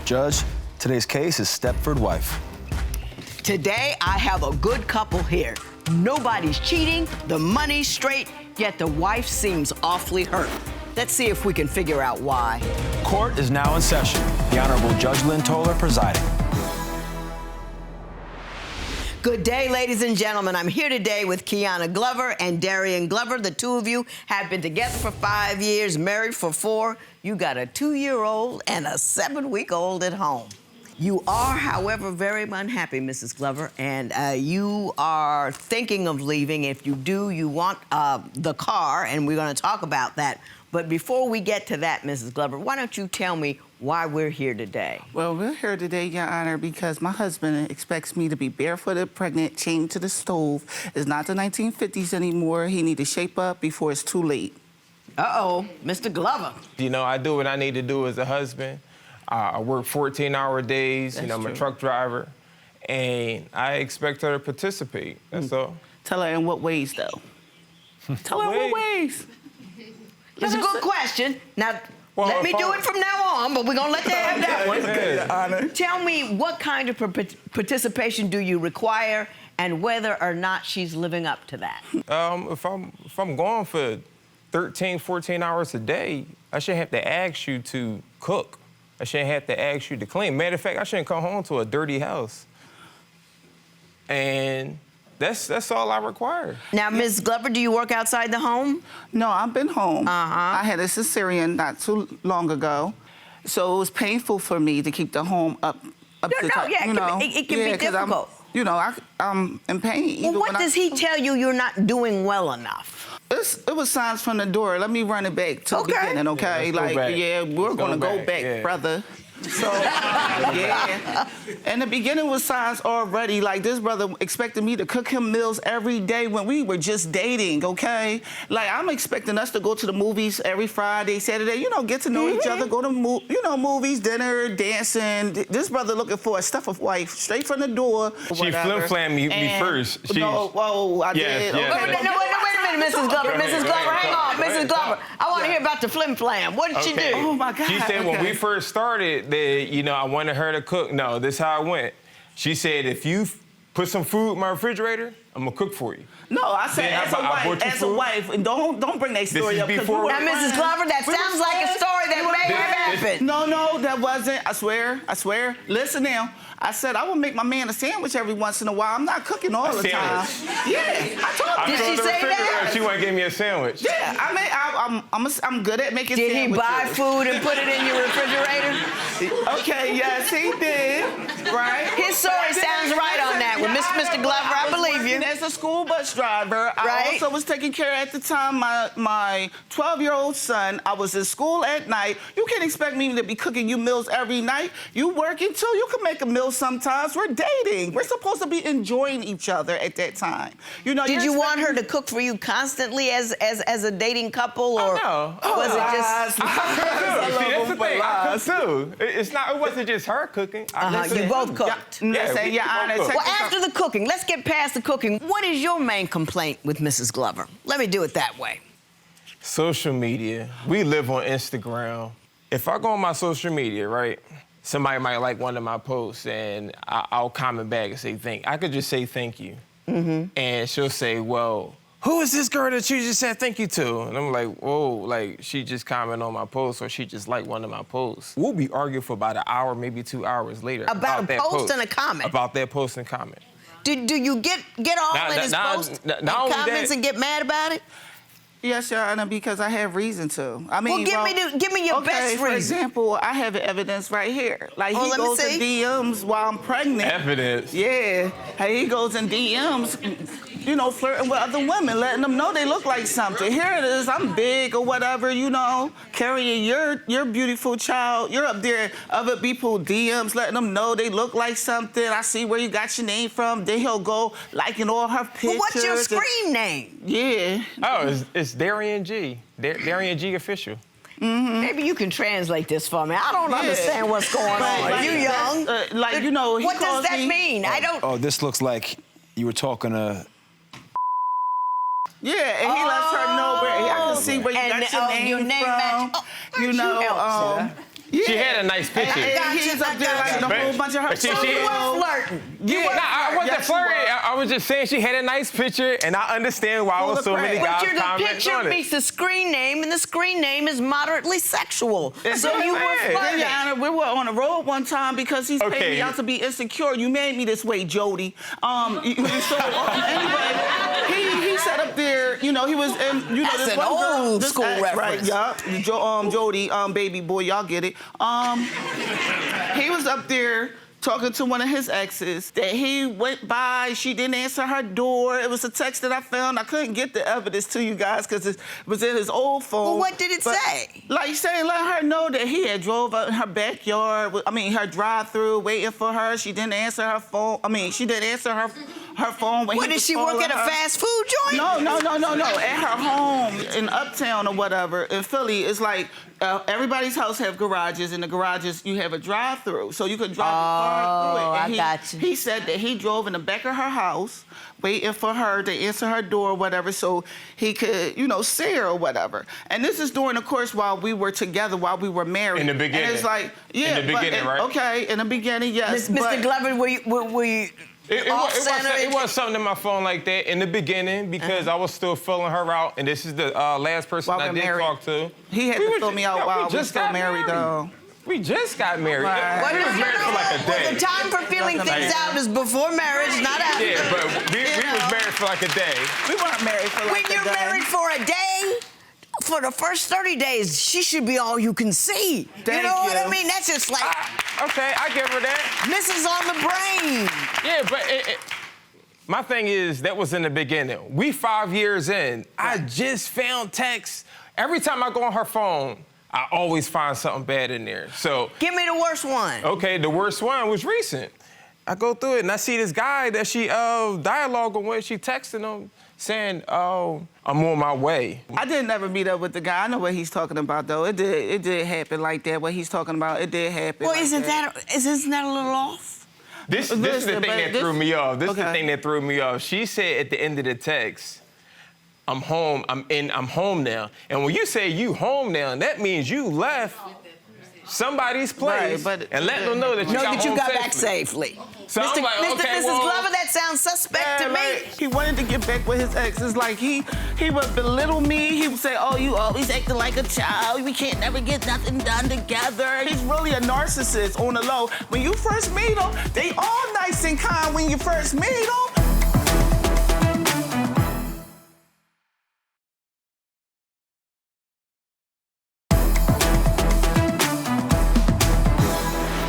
Judge, today's case is Stepford wife. Today, I have a good couple here. Nobody's cheating, the money's straight, yet the wife seems awfully hurt. Let's see if we can figure out why. Court is now in session. The Honorable Judge Lynn Toler presiding. Good day, ladies and gentlemen. I'm here today with Kiana Glover and Darian Glover. The two of you have been together for 5 years, married for 4. You got a 2-year-old and a 7-week-old at home. You are, however, very unhappy, Mrs. Glover, and you are thinking of leaving. If you do, you want the car, and we're going to talk about that. But before we get to that, Mrs. Glover, why don't you tell me why we're here today? Well, we're here today, Your Honor, because my husband expects me to be barefooted, pregnant, chained to the stove. It's not the 1950s anymore. He need to shape up before it's too late. Uh-oh, Mr. Glover. You know, I do what I need to do as a husband. I work 14-hour days. That's I'm a true. truck driver, and I expect her to participate. That's all. Tell her in what ways, though. Tell her in what ways. It's a good question. Now, Well, let me if do I- it from now on, but we're going to let them have that one. Okay, Your Honor. Tell me, what kind of participation do you require and whether or not she's living up to that? If I'm going for 13, 14 hours a day, I shouldn't have to ask you to cook. I shouldn't have to ask you to clean. Matter of fact, I shouldn't come home to a dirty house. And that's all I require. Now, Ms. Glover, do you work outside the home? No, I've been home. Uh-huh. I had a cesarean not too long ago, so it was painful for me to keep the home up No, to no, top, yeah, you know. it can be 'cause difficult. I'm in pain. Well, even what when does he tell you you're not doing well enough? It was signs from the door. Let me run it back to Okay. the beginning, okay? Yeah, let's go back. Yeah, we're Let's gonna go go back, yeah. brother. So, yeah. And the beginning was signs already. Like, this brother expected me to cook him meals every day when we were just dating, okay? Like, I'm expecting us to go to the movies every Friday, Saturday, you know, get to know each other, go to, movies, dinner, dancing. This brother looking for a stuffer wife straight from the door. She flim-flammed me And- first. No, whoa, I Yes, did. yes. Okay. Wait a minute, Mrs. Glover. Go ahead, Mrs. go Glover, ahead, hang go on, ahead, Mrs. go Glover. ahead. I want to hear about the flim-flam. What did she do? Oh, my God. She said when okay. we first started that, I wanted her to cook. No, this is how it went. She said, if you put some food in my refrigerator, I'm gonna cook for you. No, I said Then I bought you as a food. wife, and don't bring that story is up. 'cause before- we were Now, Mrs. friends. Glover, that We were sounds like a friends. story that We were may have friends. happened. No, that wasn't. I swear. Listen now. I said I would make my man a sandwich every once in a while. I'm not cooking all the time. Yeah, I told Did you. she the say refrigerator, that? She wouldn't give me a sandwich. Yeah, I'm good at making Did he sandwiches. buy food and put it in your refrigerator? Okay, yes, he did. Right? His story sounds right on that one. Mr. Glover, I believe you. As a school bus driver, I Right. also was taking care at the time my 12-year-old son. I was in school at night. You can't expect me to be cooking you meals every night. You working too. You can make a meal sometimes. We're dating. We're supposed to be enjoying each other at that time. You know. Did you're you want her expecting- to cook for you constantly as a dating couple, or no. was it just? See, that's the thing. I lies. cook too. It wasn't just her cooking. You both cooked. Listen, we Your both Honor, cooked. check Well, this out. after the cooking, let's get past the cooking. What is your main complaint with Mrs. Glover? Let me do it that way. Social media. We live on Instagram. If I go on my social media, right, somebody might like one of my posts, and I'll comment back and say thank. I could just say thank you, and she'll say, well, who is this girl that you just said thank you to? And I'm like, whoa, like she just commented on my post, or she just liked one of my posts. We'll be arguing for about an hour, maybe 2 hours later About a that post and a comment? About that post and comment. Do you get all Now- in his now- posts now- and not only comments that- and get mad about it? Yes, Your Honor, because I have reason to. I mean, Well, give me your okay, best for reason. example, I have evidence right here. Like, Oh, he let me goes see. in DMs while I'm pregnant. Evidence. Yeah, hey, he goes in DMs, flirting with other women, letting them know they look like something. Here it is, I'm big or whatever, carrying your beautiful child. You're up there, other people DMs, letting them know they look like something. I see where you got your name from. Then he'll go liking all her pictures. Well, what's your and- screen name? Yeah. Oh, it's Darian G. Darian G official. Maybe you can translate this for me. I don't Yeah. understand what's going on. Like, You young. he What does calls that me- mean? I don't. Oh, this looks like you were talking to... Yeah, and he lets her know where I can see where you And, got your name your name from. match. Oh, aren't you helpful? Yeah, She had a nice picture. And he's up there like a whole bunch of her. But she- So she- you were flirting. I wasn't flirting. I was just saying she had a nice picture, and I understand why Full was of so many crap. guys But the commenting picture on it. meets the screen name, and the screen name is moderately sexual. That's So what you I'm were saying. flirting. Your Honor, we were on the road one time because he's paid Okay. me out to be insecure. You made me this way, Jody. Anyway, he sat up there. You know, he was, and you know, That's this an one girl, old this school ex, reference. Right? Yeah, Jody, baby boy, y'all get it. He was up there talking to one of his exes that he went by. She didn't answer her door. It was a text that I found. I couldn't get the evidence to you guys because it was in his old phone. Well, what did it But, say? Like saying, let her know that he had drove up in her backyard. Her drive-through, waiting for her. She didn't answer her phone. She didn't answer her phone when What, he did was she work calling at a her. fast food joint? No. At her home in Uptown or whatever in Philly, it's like everybody's house have garages. In the garages, you have a drive-through, so you could drive your car through it. And I got you. He said that he drove in the back of her house, waiting for her to answer her door or whatever, so he could, see her or whatever. And this is during the course while we were together, while we were married. In the beginning. And it's like, yeah, In the beginning, right? Okay, in the beginning, yes. Mr. but- Glover, were you It off-center? wasn't something in my phone like that in the beginning because I was still filling her out, and this is the last person While I we're did married. talk to. He had to fill me out while we still got married, though. We just got married. Right. We was married for like a Well, the day. time for feeling things out is before marriage, not after. Yeah, but we was married for like a day. We weren't married for like When you're a day. married for a day, for the first 30 days, she should be all you can see. You Thank know what I you. mean? That's just like Okay, I give her that. Mrs. on the brain. Yeah, but my thing is, that was in the beginning. We 5 years in. I just found texts. Every time I go on her phone, I always find something bad in there. So, Give me the worst one. okay, the worst one was recent. I go through it and I see this guy that she dialoguing with. She texting him saying, "Oh, I'm on my way." I didn't ever meet up with the guy. I know what he's talking about, though. It did happen like that. What he's talking about, it did happen. Well, like isn't that a little off? This is Listen, the thing but that this- threw me off. This is the Okay. thing that threw me off. She said at the end of the text, "I'm home. I'm home now." And when you say you home now, that means you left somebody's place Right, but- and let them know that you No, got that you home got safely. back safely. So I'm like, okay, Mrs. well- Glover, that sounds suspect to me. Right. He wanted to get back with his exes. Like he would belittle me. He would say, "Oh, you always acting like a child. We can't never get nothing done together." He's really a narcissist on the low. When you first meet him, they all nice and kind when you first meet him.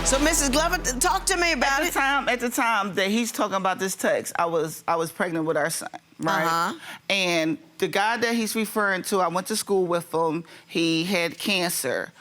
So, Mrs. Glover, talk to me about it. At the time that he's talking about this text, I was pregnant with our son, right? Uh-huh. And the guy that he's referring to, I went to school with him. He had cancer.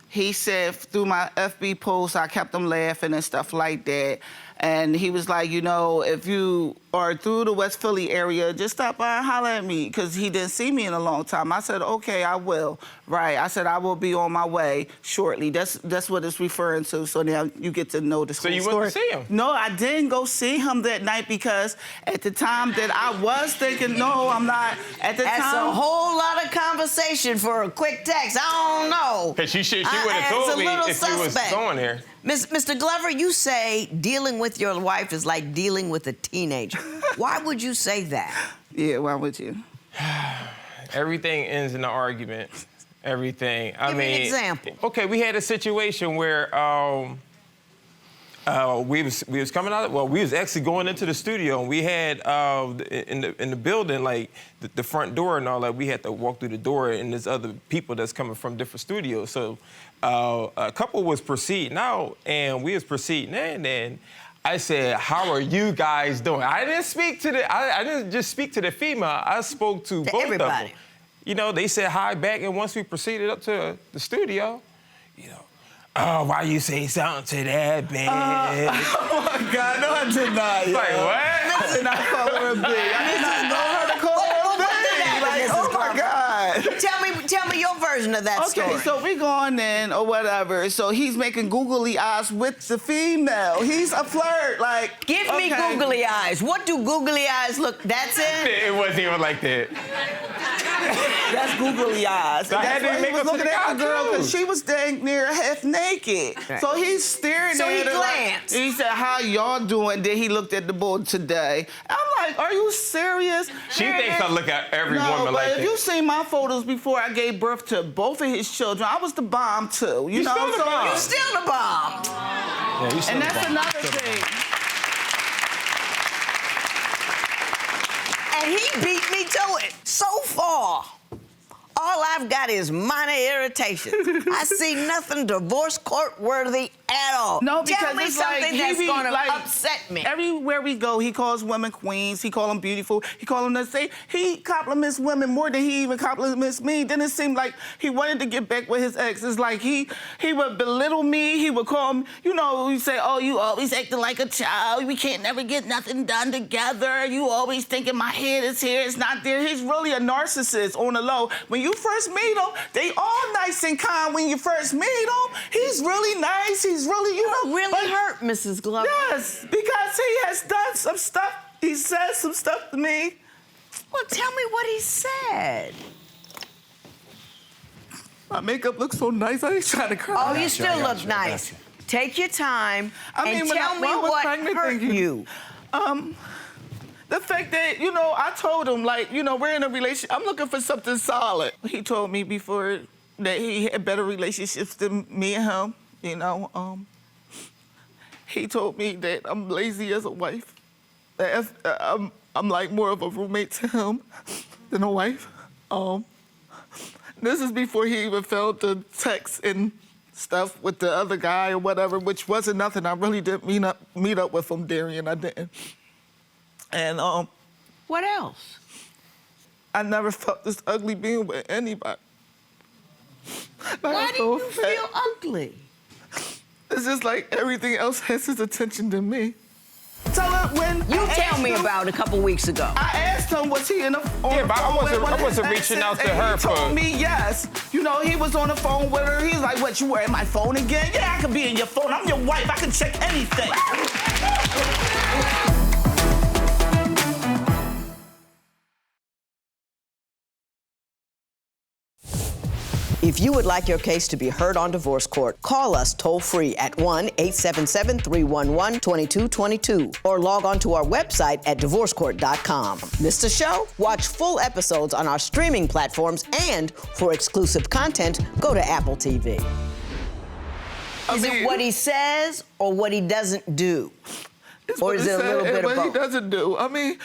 He said through my FB posts, I kept him laughing and stuff like that. And he was like, if you are through the West Philly area, just stop by and holler at me, because he didn't see me in a long time. I said, okay, I will. Right. I said, I will be on my way shortly. That's what it's referring to. So now you get to know the So whole you story. went to see him? No, I didn't go see him that night because at the time that I was thinking, no, I'm not. At the That's time. a whole lot of conversation for a quick text. I don't know. Because she would It's have a told me little if you was suspect. going there. Mr. Glover, you say dealing with your wife is like dealing with a teenager. Why would you say that? Yeah, why would you? Everything ends in an argument. Everything. Give me an example. Okay, we had a situation where we was coming out. Well, we was actually going into the studio, and we had in the building, like the front door and all that. We had to walk through the door, and there's other people that's coming from different studios. So a couple was proceeding out, and we was proceeding in, and I said, "How are you guys doing?" I didn't speak to I didn't just speak to the female. I spoke to both everybody. of them. They said hi back, and once we proceeded up to the studio, "Oh, why you say something to that bitch?" Oh my God, no, I did not. Like, what? I did not call her a bitch. I did not know her to call her a What did bitch. happen, Like, Mrs. oh my Glover? God. tell me your version of that story. Okay, so we going in or whatever. So he's making googly eyes with the female. He's a flirt, like. Give me googly eyes. What do googly eyes look? That's it. It wasn't even like that. That's googly eyes. I had That's to why make he was up to looking the at the guy, girl too. because she was dang near half naked. Right. So he's staring So at he her. glanced. He said, "How y'all doing?" Then he looked at the board today. I'm like, "Are you serious?" She thinks I look at every No, woman but like if that. you seen my photos before I gave birth to both of his children, I was the bomb too. You know, still the so- bomb. You still the bomb. Yeah, you And that's another thing. And he beat me to it. So far, all I've got is minor irritation. I see nothing divorce court worthy at all. No, because Tell me it's something like, he that's be going to like- upset me. Everywhere we go, he calls women queens. He call them beautiful. He call them he compliments women more than he even compliments me. Then it seemed like he wanted to get back with his ex. It's like he would belittle me. He would call me, you know, he say, "Oh, you always acting like a child. We can't never get nothing done together. You always thinking my head is here, it's not there." He's really a narcissist on the low. When you first meet him, they all nice and kind when you first meet him. He's really nice. He's really, you know. Really but- hurt, Mrs. Glover. Yes, because he has done some stuff. He said some stuff to me. Well, tell me what he said. My makeup looks so nice. I ain't trying to cry. Oh, you still look nice. Take your time and when tell I me was what pregnant, hurt thank you. The fact that, you know, I told him, like, you know, we're in a relationship. I'm looking for something solid. He told me before that he had better relationships than me and him, you know. He told me that I'm lazy as a wife. That I'm like more of a roommate to him than a wife. This is before he even found the text and stuff with the other guy or whatever, which wasn't nothing. I really didn't meet up with him, Darian. I didn't. And What else? I never felt this ugly being with anybody. Like, Why I'm do so you fat. feel ugly? It's just like everything else has his attention to me. Tell her when You I tell asked me him- about a couple weeks ago. I asked him, was he on Yeah, the but I phone wasn't- with one I of wasn't his reaching exes? out to her And he told for- me yes. You know, he was on the phone with her. He's like, "What, you were in my phone again?" "Yeah, I could be in your phone. I'm your wife. I can check anything." If you would like your case to be heard on divorce court, call us toll free at 1-877-311-2222 or log on to our website at divorcecourt.com. Missed a show? Watch full episodes on our streaming platforms, and for exclusive content, go to Apple TV. Is it what he says or what he doesn't do? It's Or what is he it a little said bit and of what he both? doesn't do. I mean,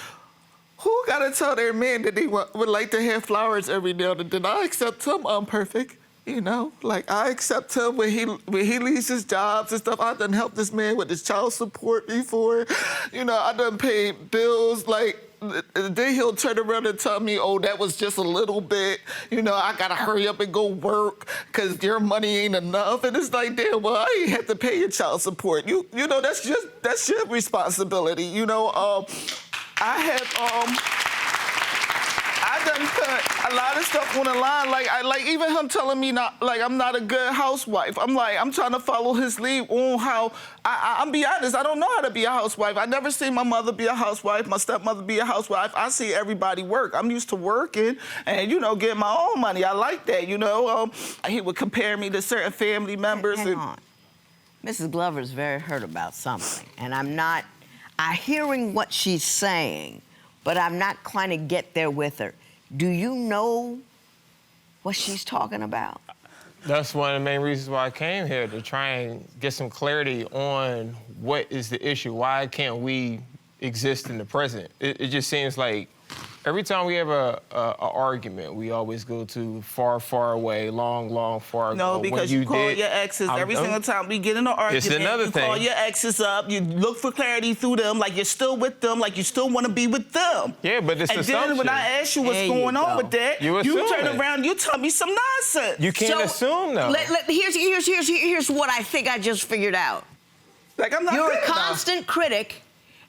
who gotta tell their man that they would like to have flowers every now and then? I accept him. I'm perfect. You know, like I accept him when he leaves his jobs and stuff. I done helped this man with his child support before. You know, I done paid bills. Like then he'll turn around and tell me, "Oh, that was just a little bit. You know, I gotta hurry up and go work because your money ain't enough." And it's like, damn, well, I ain't have to pay your child support. You know, that's your responsibility. You know, I done put a lot of stuff on the line. Like even him telling me I'm not a good housewife. I'm trying to follow his lead on how I'm be honest, I don't know how to be a housewife. I never seen my mother be a housewife, my stepmother be a housewife. I see everybody work. I'm used to working and, you know, getting my own money. I like that, you know. He would compare me to certain family members. Hang on. Mrs. Glover's very hurt about something, and I'm hearing what she's saying, but I'm not trying to get there with her. Do you know what she's talking about? That's one of the main reasons why I came here, to try and get some clarity on what is the issue. Why can't we exist in the present? It just seems like every time we have a argument, we always go to far, far away, long, far ago. No, because you call your exes every single time we get in an argument. It's another you thing. call your exes up, you look for clarity through them, like you're still with them, like you still want to be with them. Yeah, but it's and assumption. then when I ask you what's There you going on go. with that, You you turn assuming. around, you tell me some nonsense. You can't assume, though. Here's what I think I just figured out. Like I'm not You're good a enough. constant critic,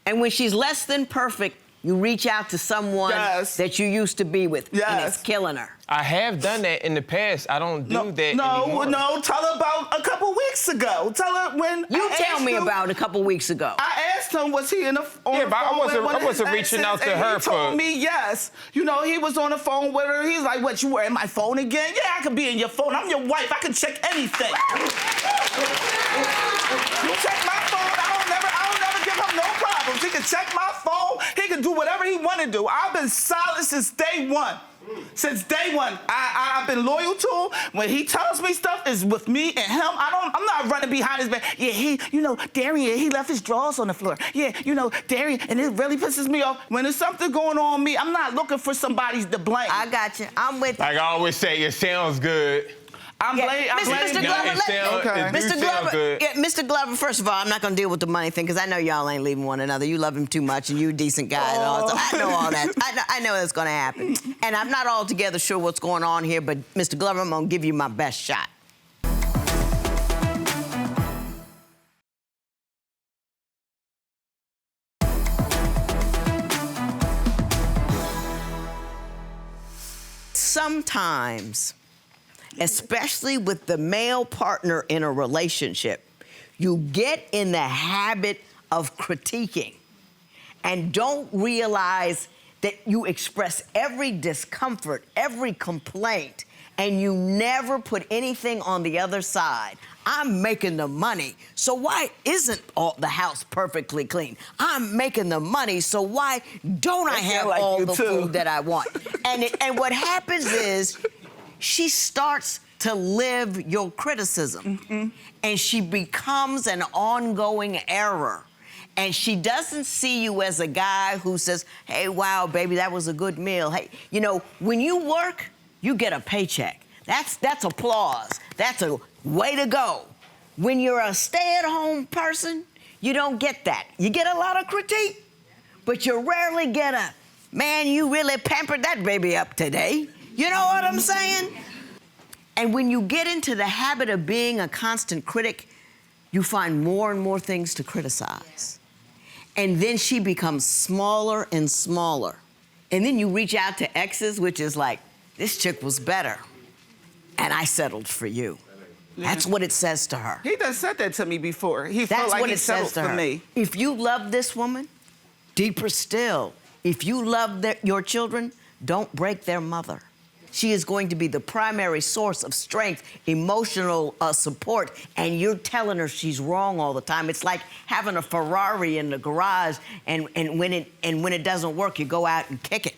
and when she's less than perfect, You reach out to someone Yes. that you used to be with, and Yes. it's killing her. I have done that in the past. I don't do that anymore. No. Tell her about a couple weeks ago. Tell her when You I tell asked me him- about a couple weeks ago. I asked him, was he on Yeah, the but I phone wasn't- with one I of his wasn't reaching out exes? to her And he told for- me yes. You know, he was on the phone with her. He's like, what, you were in my phone again? Yeah, I could be in your phone. I'm your wife. I can check anything. You check my phone. I don't never give him no problems. He can check my phone. He can do whatever he want to do. I've been solid since day one. Since day one, I've been loyal to him. When he tells me stuff, is with me and him. I'm not running behind his back. Yeah, Darian, he left his drawers on the floor. Yeah, Darian, and it really pisses me off. When there's something going on with me, I'm not looking for somebody to blame. I got you. I'm with you. Like I always say, it sounds good. I'm blaming. Mr. Glover, Okay. Mr. Glover, Mr. Glover, first of all, I'm not going to deal with the money thing because I know y'all ain't leaving one another. You love him too much and you a decent guy and all. So I know all that. I know that's going to happen. And I'm not altogether sure what's going on here, but Mr. Glover, I'm going to give you my best shot. Sometimes, especially with the male partner in a relationship, you get in the habit of critiquing and don't realize that you express every discomfort, every complaint, and you never put anything on the other side. I'm making the money, so why isn't the house perfectly clean? I'm making the money, so why don't I have like all you the too. food that I want? And what happens is she starts to live your criticism, and she becomes an ongoing error. And she doesn't see you as a guy who says, hey, wow, baby, that was a good meal. Hey, when you work, you get a paycheck. That's applause. That's a way to go. When you're a stay-at-home person, you don't get that. You get a lot of critique, but you rarely get a, man, you really pampered that baby up today. You know what I'm saying? And when you get into the habit of being a constant critic, you find more and more things to criticize. And then she becomes smaller and smaller. And then you reach out to exes, which is like, this chick was better, and I settled for you. Yeah. That's what it says to her. He done said that to me before. He That's felt like what he it settled says to for her. me. If you love this woman, deeper still, if you love your children, don't break their mother. She is going to be the primary source of strength, emotional support, and you're telling her she's wrong all the time. It's like having a Ferrari in the garage, and when it doesn't work, you go out and kick it.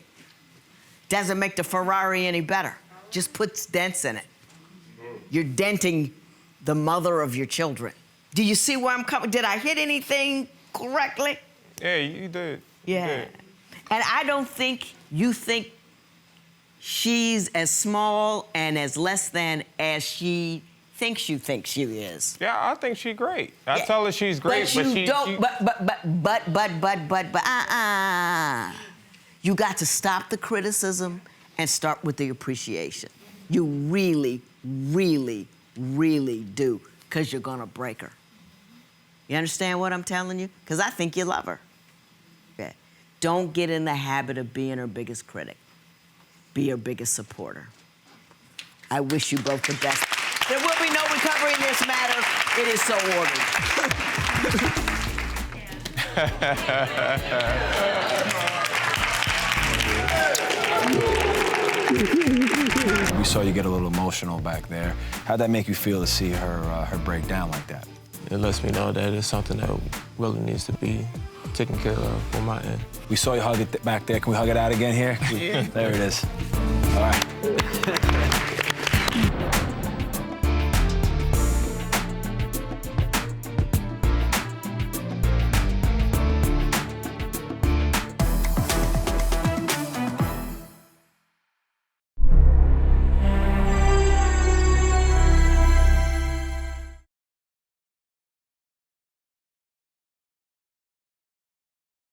Doesn't make the Ferrari any better. Just puts dents in it. You're denting the mother of your children. Do you see where I'm coming? Did I hit anything correctly? Yeah, you did. Yeah. You did. And I don't think you think she's as small and as less than as she thinks you think she is. Yeah, I think she's great. I tell her she's great, but but you don't. You got to stop the criticism and start with the appreciation. You really, really, really do, because you're gonna break her. You understand what I'm telling you? Because I think you love her. Okay. Don't get in the habit of being her biggest critic. Be her biggest supporter. I wish you both the best. There will be no recovery in this matter. It is so ordered. We saw you get a little emotional back there. How'd that make you feel to see her break down like that? It lets me know that it's something that really needs to be taken care of on my end. We saw you hug it back there. Can we hug it out again here? Yeah. There it is. All right.